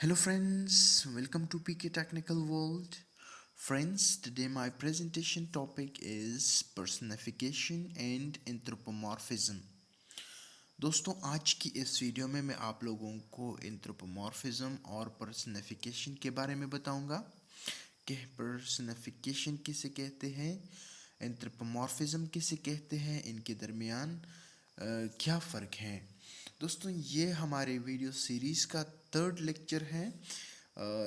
Hello friends, welcome to PK Technical World. Friends, today my presentation topic is personification and anthropomorphism. दोस्तों आज की इस video में मैं आप लोगों को एंथ्रोपोमॉर्फिज्म और पर्सनिफिकेशन के बारे में बताऊंगा कि पर्सनिफिकेशन किसे कहते हैं, एंथ्रोपोमॉर्फिज्म किसे कहते हैं, इनके दरमियान क्या फ़र्क है। दोस्तों ये हमारे वीडियो सीरीज़ का थर्ड लेक्चर है।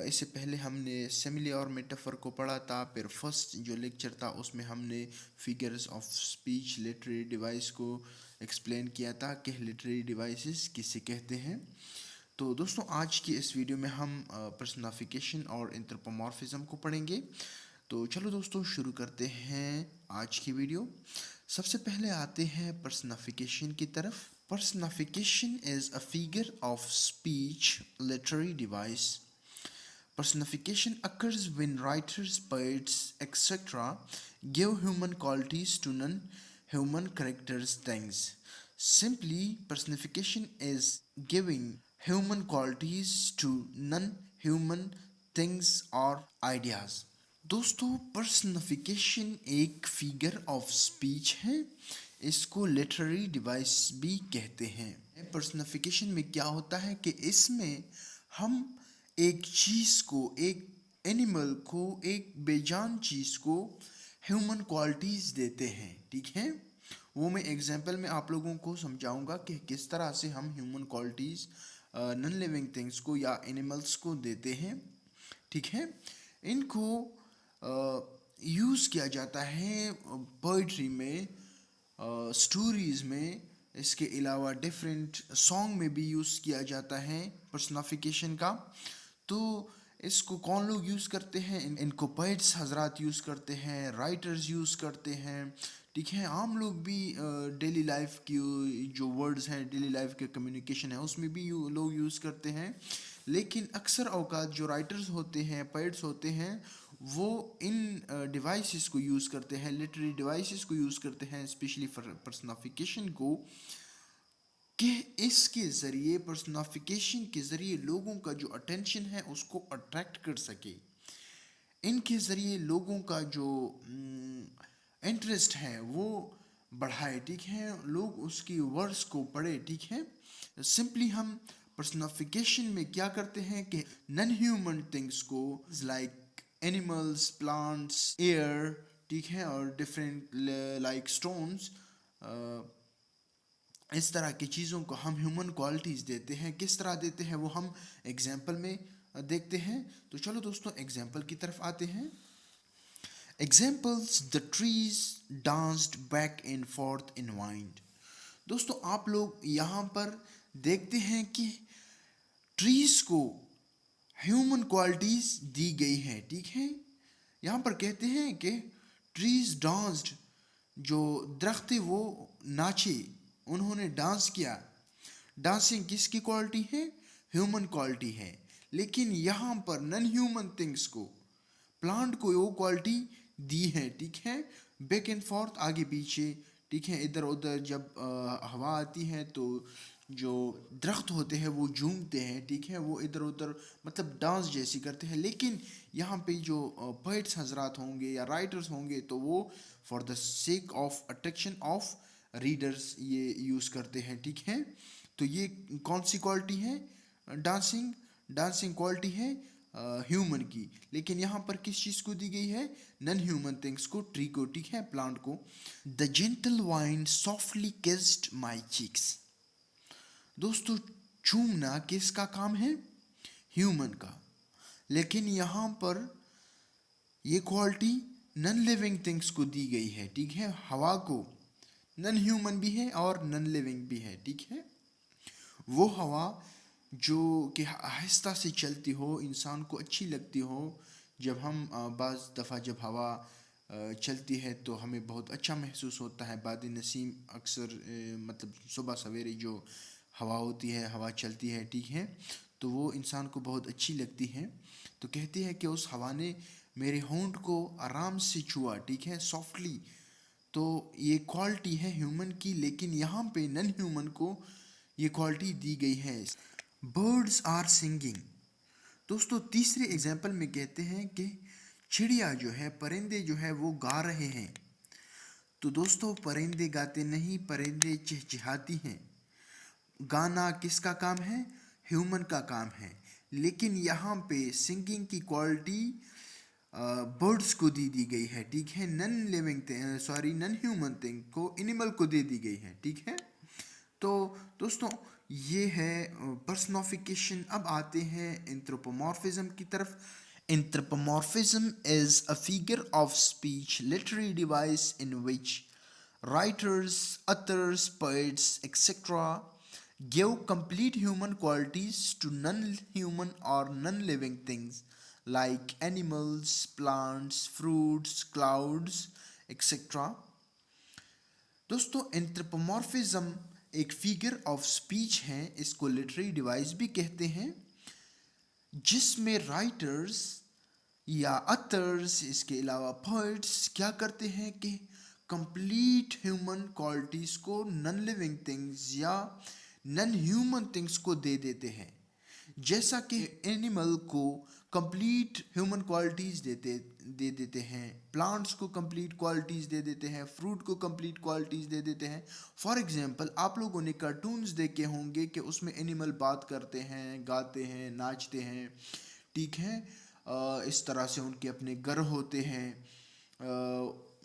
इससे पहले हमने सिमिली और मेटाफर को पढ़ा था। फिर फर्स्ट जो लेक्चर था उसमें हमने figures of speech literary device को एक्सप्लेन किया था कि लिटरेरी डिवाइसेस किसे कहते हैं। तो दोस्तों आज की इस वीडियो में हम पर्सनिफिकेशन और एंथ्रोपोमॉर्फिज्म को पढ़ेंगे। तो चलो दोस्तों शुरू करते हैं आज की वीडियो। सबसे पहले आते हैं पर्सनिफिकेशन की तरफ। Personification is a figure of speech literary device. Personification occurs when writers, poets, etc. give human qualities to non-human characters, things. Simply, personification is giving human qualities to non-human things or ideas. दोस्तों personification एक figure of speech है, इसको literary device भी कहते हैं। Personification में क्या होता है कि इसमें हम एक चीज़ को, एक एनिमल को, एक बेजान चीज़ को ह्यूमन क्वालिटीज़ देते हैं, ठीक है। वो मैं एग्जांपल में आप लोगों को समझाऊंगा कि किस तरह से हम human qualities non living things को या एनिमल्स को देते हैं, ठीक है। इनको यूज़ किया जाता है पोइट्री में, स्टोरीज़ में, इसके अलावा डिफरेंट सॉन्ग में भी यूज़ किया जाता है पर्सनिफिकेशन का। तो इसको कौन लोग यूज़ करते हैं? इनको पोइट्स हजरात यूज़ करते हैं, राइटर्स यूज़ करते हैं, ठीक है। आम लोग भी डेली लाइफ की जो वर्ड्स हैं, डेली लाइफ के कम्युनिकेशन है, उसमें भी लोग यूज़ करते हैं। लेकिन अक्सर औकात जो राइटर्स होते हैं, पोइट्स होते हैं, वो इन डिवाइसेस को यूज़ करते हैं, लिटरेरी डिवाइसेस को यूज़ करते हैं, स्पेशली पर्सनिफिकेशन को, कि इसके ज़रिए, पर्सनिफिकेशन के ज़रिए लोगों का जो अटेंशन है उसको अट्रैक्ट कर सके, इनके ज़रिए लोगों का जो इंटरेस्ट है वो बढ़ाए, ठीक है, लोग उसकी वर्ड्स को पढ़े, ठीक है। सिंपली हम पर्सनिफिकेशन में क्या करते हैं कि नॉन ह्यूमन थिंग्स को लाइक एनिमल्स, प्लांट्स, एयर, ठीक है, और डिफरेंट लाइक स्टोन्स, इस तरह की चीज़ों को हम ह्यूमन क्वालिटीज़ देते हैं। किस तरह देते हैं वो हम एग्जाम्पल में देखते हैं। तो चलो दोस्तों एग्जाम्पल की तरफ आते हैं। Examples: the trees danced back and fourth in wind. दोस्तों आप लोग यहाँ पर देखते हैं कि ट्रीज को ह्यूमन क्वालिटीज़ दी गई हैं, ठीक है। यहाँ पर कहते हैं कि ट्रीज डांस्ड, जो दरख्त थे वो नाचे, उन्होंने डांस किया। डांसिंग किसकी क्वालिटी है? ह्यूमन क्वालिटी है। लेकिन यहाँ पर नॉन ह्यूमन थिंग्स को, प्लांट को वो क्वालिटी दी है, ठीक है, बैक एंड फोर्थ, आगे पीछे, ठीक है, इधर उधर। जब हवा आती है तो जो दरख्त होते हैं वो झूमते हैं, ठीक है, वो इधर उधर मतलब डांस जैसी करते हैं। लेकिन यहाँ पे जो पोइट्स हजरात होंगे या राइटर्स होंगे तो वो for the sake of attraction of readers ये यूज़ करते हैं, ठीक है। तो ये कौन सी क्वालिटी है? डांसिंग, डांसिंग क्वालिटी है ह्यूमन की। लेकिन यहाँ पर किस चीज़ को दी गई है? नॉन ह्यूमन थिंग्स को, ट्री को, ठीक है, प्लांट को। The gentle wine softly kissed my cheeks. दोस्तों चूमना किसका काम है? ह्यूमन का। लेकिन यहाँ पर ये क्वालिटी नॉन लिविंग थिंग्स को दी गई है, ठीक है, हवा को। नॉन ह्यूमन भी है और नॉन लिविंग भी है, ठीक है। वो हवा जो कि आहिस्ता से चलती हो, इंसान को अच्छी लगती हो। जब हम बाज़ दफ़ा जब हवा चलती है तो हमें बहुत अच्छा महसूस होता है। बाद नसीम अक्सर मतलब सुबह सवेरे जो हवा होती है, हवा चलती है, ठीक है, तो वो इंसान को बहुत अच्छी लगती है। तो कहती है कि उस हवा ने मेरे होंठ को आराम से छुआ, ठीक है, सॉफ्टली। तो ये क्वालिटी है ह्यूमन की। लेकिन यहाँ पे नॉन ह्यूमन को ये क्वालिटी दी गई है। Birds are singing. दोस्तों तीसरे एग्जाम्पल में कहते हैं कि चिड़िया जो है, परिंदे जो है वो गा रहे हैं। तो दोस्तों परिंदे गाते नहीं, परिंदे चहचहाती हैं। गाना किसका काम है? ह्यूमन का काम है। लेकिन यहाँ पे सिंगिंग की क्वालिटी बर्ड्स को दी गई है, ठीक है, नॉन ह्यूमन थिंग को, एनिमल को दे दी गई है, ठीक है। तो दोस्तों ये है पर्सनिफिकेशन। अब आते हैं एंथ्रोपोमॉर्फिज्म की तरफ। Anthropomorphism is a figure of speech literary device in which writers, authors, poets, etc. give complete human qualities to non-human or non-living things like animals, plants, fruits, clouds, etc. दोस्तों anthropomorphism एक figure of speech है, इसको literary device भी कहते हैं, जिसमें writers या others, इसके अलावा पोइट्स क्या करते हैं कि कंप्लीट ह्यूमन क्वालिटीज़ को नॉन लिविंग थिंग्स या नॉन ह्यूमन थिंग्स को दे देते हैं। जैसा कि एनिमल को कंप्लीट ह्यूमन क्वालिटीज़ दे देते हैं, प्लांट्स को कंप्लीट क्वालिटीज़ दे देते हैं, फ्रूट को कंप्लीट क्वालिटीज़ दे देते हैं। फॉर एग्जांपल आप लोगों ने कार्टून्स देखे होंगे कि उसमें एनिमल बात करते हैं, गाते हैं, नाचते हैं, ठीक है। इस तरह से उनके अपने घर होते हैं,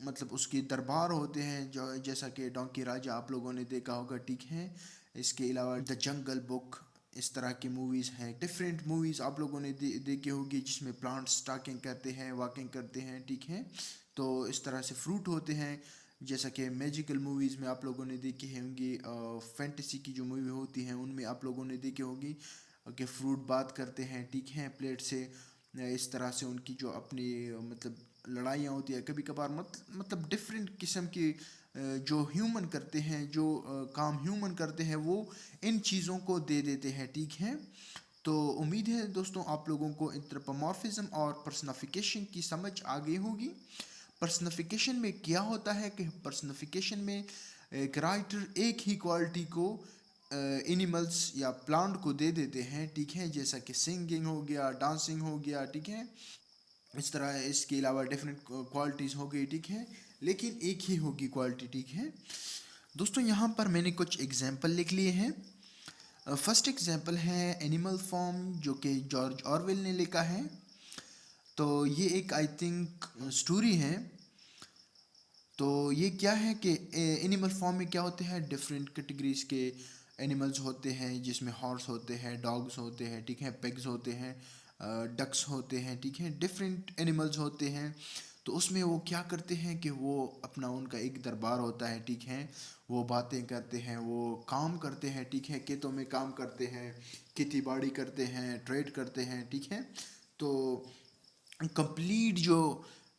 मतलब उसके दरबार होते हैं, जो जैसा कि डोंकी राजा आप लोगों ने देखा होगा, ठीक है। इसके अलावा द जंगल बुक, इस तरह की मूवीज़ हैं, डिफरेंट मूवीज़ आप लोगों ने देखी होगी जिसमें प्लांट्स टॉकिंग करते हैं, वॉकिंग करते हैं, ठीक है। तो इस तरह से फ्रूट होते हैं, जैसा कि मैजिकल मूवीज़ में आप लोगों ने देखी होंगी, फैंटेसी की जो मूवी होती हैं उनमें आप लोगों ने देखी होगी कि फ्रूट बात करते हैं, ठीक है, प्लेट से। इस तरह से उनकी जो अपनी मतलब लड़ाइयाँ होती है कभी कभार, मतलब डिफरेंट किस्म की जो ह्यूमन करते हैं, जो काम ह्यूमन करते हैं, वो इन चीज़ों को दे देते हैं, ठीक है। तो उम्मीद है दोस्तों आप लोगों को एंथ्रोपोमॉर्फिज्म और पर्सनिफिकेशन की समझ आ गई होगी। पर्सनिफिकेशन में क्या होता है कि पर्सनिफिकेशन में एक राइटर एक ही क्वालिटी को एनिमल्स या प्लांट को दे देते हैं, ठीक है, जैसा कि सिंगिंग हो गया, डांसिंग हो गया, ठीक है, इस तरह इसके अलावा डिफरेंट क्वालिटीज़ हो गई, ठीक है, लेकिन एक ही होगी क्वालिटी, ठीक है। दोस्तों यहाँ पर मैंने कुछ एग्जाम्पल लिख लिए हैं। फर्स्ट एग्जाम्पल है एनिमल फॉर्म, जो कि जॉर्ज ऑरवेल ने लिखा है। तो ये एक आई थिंक स्टोरी है। तो ये क्या है कि एनिमल फॉर्म में क्या होते हैं, डिफरेंट कैटेगरीज के एनिमल्स होते हैं, जिसमें हॉर्स होते हैं, डॉग्स होते हैं, ठीक है, पिग्स होते हैं, डक्स होते हैं, ठीक है, डिफरेंट एनिमल्स होते हैं। तो उसमें वो क्या करते हैं कि वो अपना उनका एक दरबार होता है, ठीक है, वो बातें करते हैं, वो काम करते हैं, ठीक है, खेतों में काम करते हैं, खेती बाड़ी करते हैं, ट्रेड करते हैं, ठीक है। तो कंप्लीट जो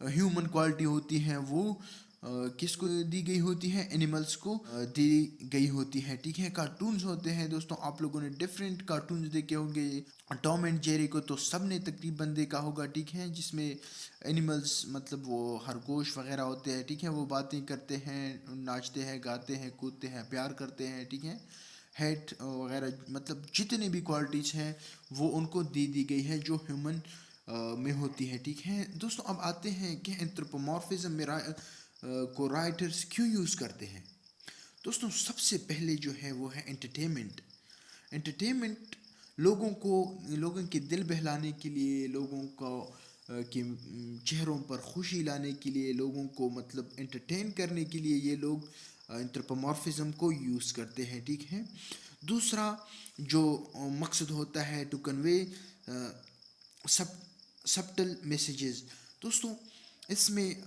ह्यूमन क्वालिटी होती है वो किसको दी गई होती है, एनिमल्स को दी गई होती है, ठीक है। कार्टून्स होते हैं दोस्तों, आप लोगों ने डिफरेंट कार्टून्स देखे होंगे। टॉम एंड जेरी को तो सब ने तकरीबन देखा होगा, ठीक है, जिसमें एनिमल्स मतलब वो खरगोश वगैरह होते हैं, ठीक है, वो बातें करते हैं, नाचते हैं, गाते हैं, कूदते हैं, प्यार करते हैं, ठीक है। हेट वगैरह मतलब जितनी भी क्वालिटीज़ हैं वो उनको दी गई है जो ह्यूमन में होती है, ठीक है। दोस्तों अब आते हैं कि एंथ्रोपोमॉर्फिज्म में को राइटर्स क्यों यूज़ करते हैं। दोस्तों सबसे पहले जो है वो है एंटरटेनमेंट। एंटरटेनमेंट लोगों के दिल बहलाने के लिए, लोगों को के चेहरों पर खुशी लाने के लिए, लोगों को मतलब एंटरटेन करने के लिए ये लोग एंथ्रोपोमॉर्फिज्म को यूज़ करते हैं, ठीक है। दूसरा जो मकसद होता है टू कन्वे सब सबटल मैसेजेस। दोस्तों इसमें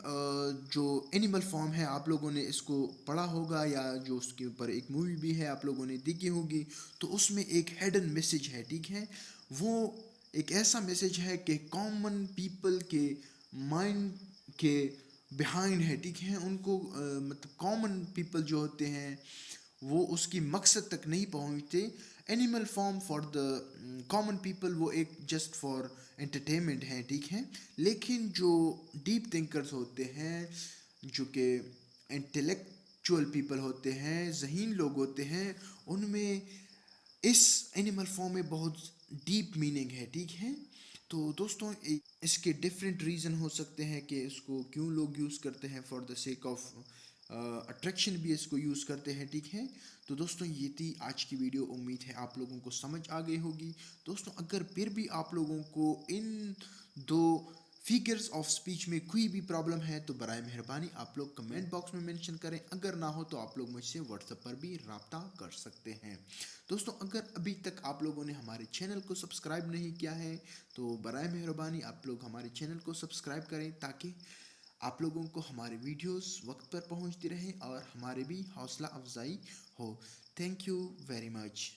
जो एनिमल फॉर्म है आप लोगों ने इसको पढ़ा होगा, या जो उसके ऊपर एक मूवी भी है आप लोगों ने देखी होगी। तो उसमें एक हिडन मैसेज है, ठीक है, वो एक ऐसा मैसेज है कि कॉमन पीपल के माइंड के बिहाइंड है, ठीक है, उनको मतलब कॉमन पीपल जो होते हैं वो उसकी मकसद तक नहीं पहुंचते। Animal form for the common people वो एक जस्ट फॉर एंटरटेनमेंट है, ठीक है। लेकिन जो डीप थिंकर्स होते हैं, जो कि इंटेलेक्चुअल पीपल होते हैं, ज़हीन लोग होते हैं, उनमें इस एनिमल फॉर्म में बहुत डीप मीनिंग है, ठीक है। तो दोस्तों इसके डिफरेंट रीज़न हो सकते हैं कि इसको क्यों लोग यूज़ करते हैं, for the sake of attraction भी इसको यूज़ करते हैं, ठीक है। तो दोस्तों ये थी आज की वीडियो, उम्मीद है आप लोगों को समझ आ गई होगी। दोस्तों अगर फिर भी आप लोगों को इन दो फिगर्स ऑफ स्पीच में कोई भी प्रॉब्लम है तो बराए मेहरबानी आप लोग कमेंट बॉक्स में मेंशन करें, अगर ना हो तो आप लोग मुझसे व्हाट्सएप पर भी रब्ता कर सकते हैं। दोस्तों अगर अभी तक आप लोगों ने हमारे चैनल को सब्सक्राइब नहीं किया है तो बराए मेहरबानी आप लोग हमारे चैनल को सब्सक्राइब करें, ताकि आप लोगों को हमारे वीडियोस वक्त पर पहुंचती रहें और हमारे भी हौसला अफजाई हो। Thank you very much.